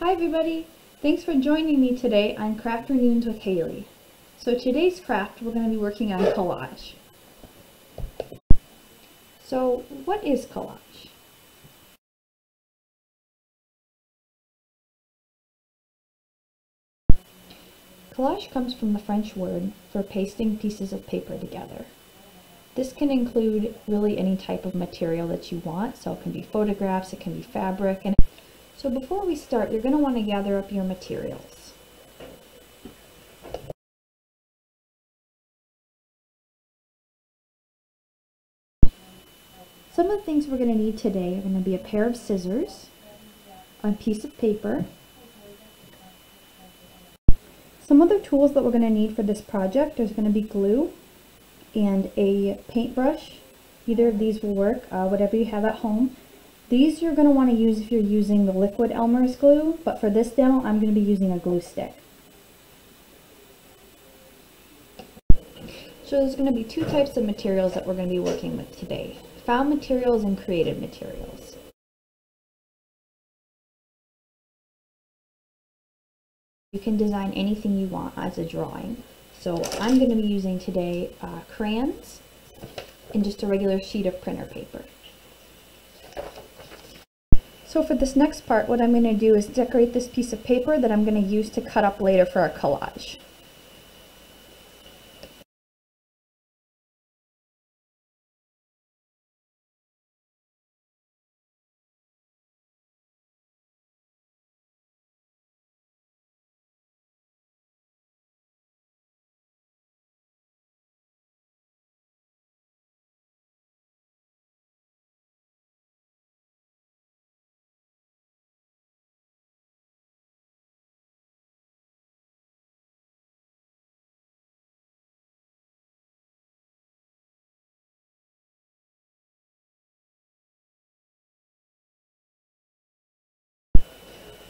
Hi everybody! Thanks for joining me today on Crafternoons with Hailey. So today's craft we're going to be working on collage. So what is collage? Collage comes from the French word for pasting pieces of paper together. This can include really any type of material that you want, so it can be photographs, it can be fabric. So before we start, you're going to want to gather up your materials. Some of the things we're going to need today are going to be a pair of scissors, a piece of paper. Some other tools that we're going to need for this project is going to be glue and a paintbrush. Either of these will work, whatever you have at home. These you're going to want to use if you're using the liquid Elmer's glue, but for this demo I'm going to be using a glue stick. So there's going to be two types of materials that we're going to be working with today: found materials and created materials. You can design anything you want as a drawing. So I'm going to be using today crayons and just a regular sheet of printer paper. So for this next part, what I'm going to do is decorate this piece of paper that I'm going to use to cut up later for our collage.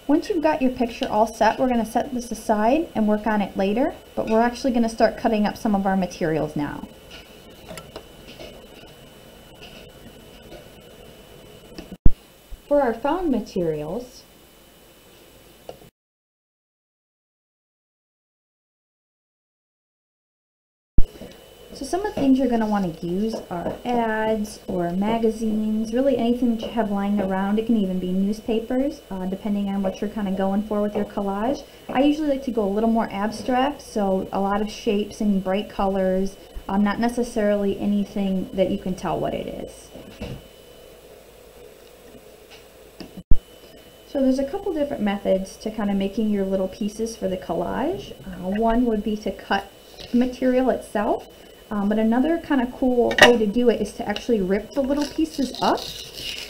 Once you've got your picture all set, we're going to set this aside and work on it later, but we're actually going to start cutting up some of our materials now. For our found materials, so some of the things you're going to want to use are ads or magazines, really anything that you have lying around. It can even be newspapers, depending on what you're kind of going for with your collage. I usually like to go a little more abstract, so a lot of shapes and bright colors, not necessarily anything that you can tell what it is. So there's a couple different methods to kind of making your little pieces for the collage. One would be to cut the material itself. But another kind of cool way to do it is to actually rip the little pieces up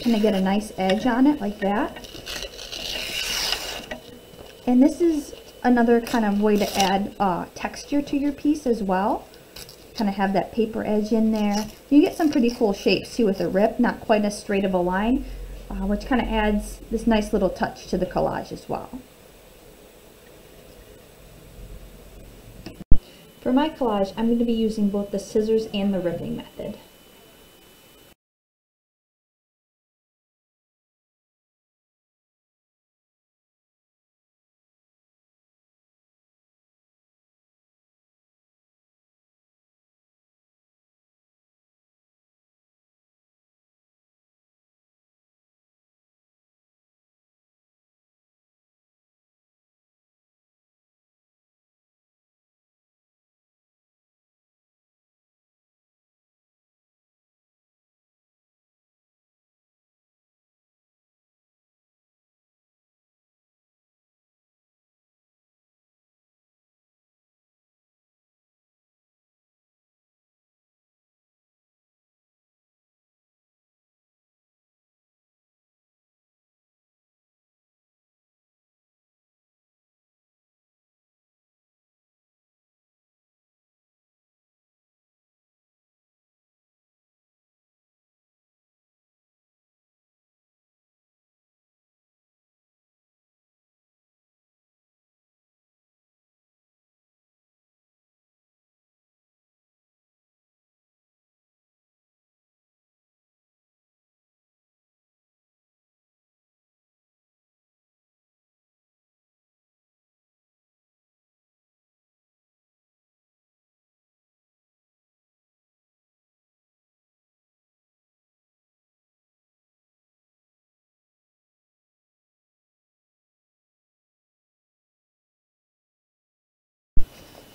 and to get a nice edge on it like that. And this is another kind of way to add texture to your piece as well. Kind of have that paper edge in there. You get some pretty cool shapes too with a rip, not quite as straight of a line, which kind of adds this nice little touch to the collage as well. For my collage, I'm going to be using both the scissors and the ripping method.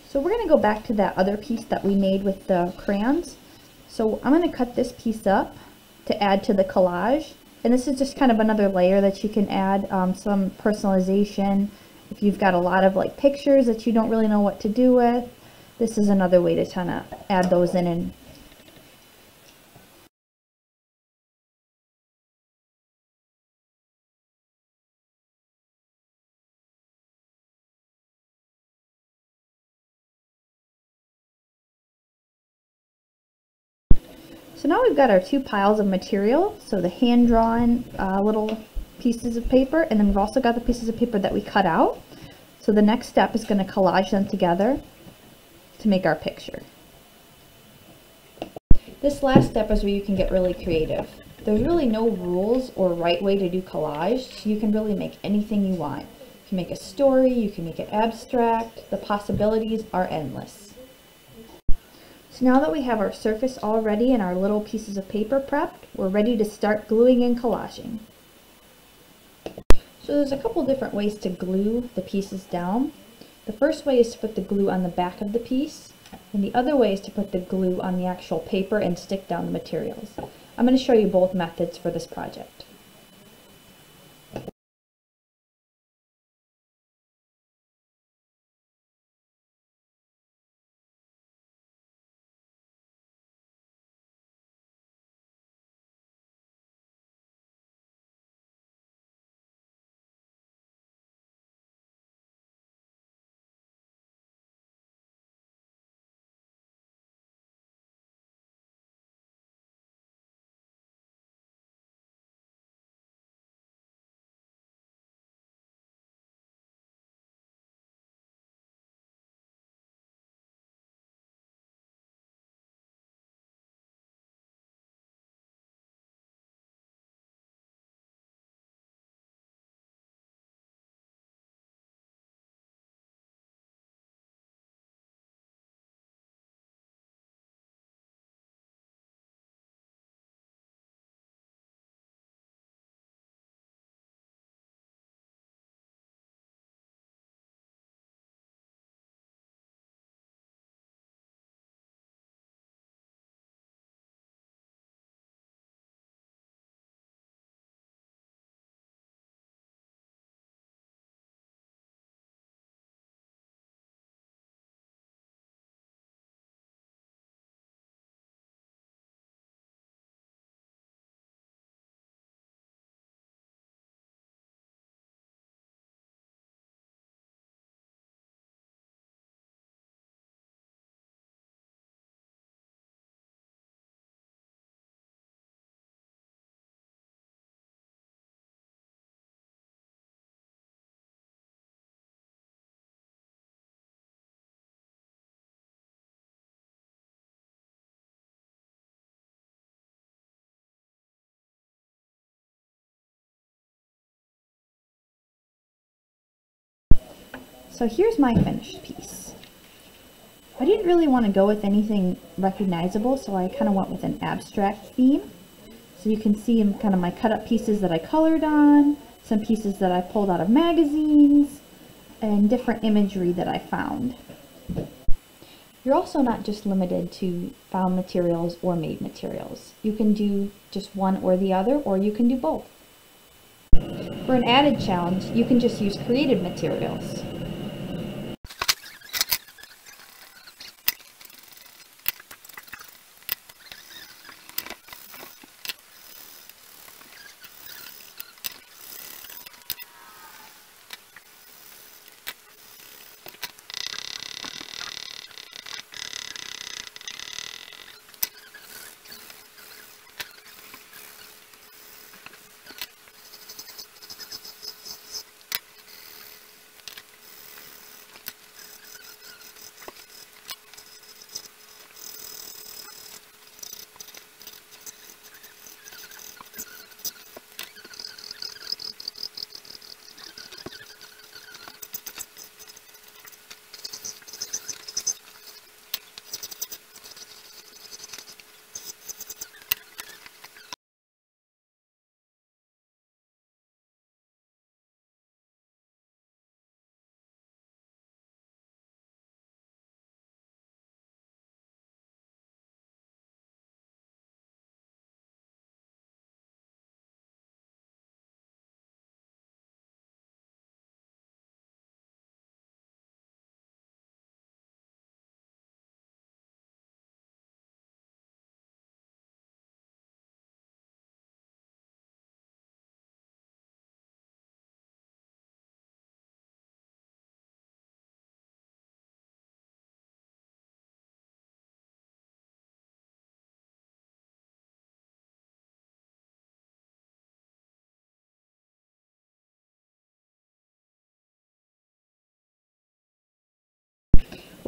So we're going to go back to that other piece that we made with the crayons. So I'm going to cut this piece up to add to the collage. And this is just kind of another layer that you can add some personalization. If you've got a lot of like pictures that you don't really know what to do with, this is another way to kind of add those in. And so now we've got our two piles of material, so the hand-drawn little pieces of paper, and then we've also got the pieces of paper that we cut out. So the next step is going to collage them together to make our picture. This last step is where you can get really creative. There's really no rules or right way to do collage, so you can really make anything you want. You can make a story, you can make it abstract, the possibilities are endless. So now that we have our surface all ready and our little pieces of paper prepped, we're ready to start gluing and collaging. So there's a couple different ways to glue the pieces down. The first way is to put the glue on the back of the piece, and the other way is to put the glue on the actual paper and stick down the materials. I'm going to show you both methods for this project. So here's my finished piece. I didn't really want to go with anything recognizable, so I kind of went with an abstract theme. So you can see kind of my cut up pieces that I colored on, some pieces that I pulled out of magazines, and different imagery that I found. You're also not just limited to found materials or made materials. You can do just one or the other, or you can do both. For an added challenge, you can just use created materials.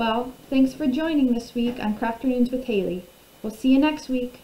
Well, thanks for joining this week on Crafternoons with Hailey. We'll see you next week.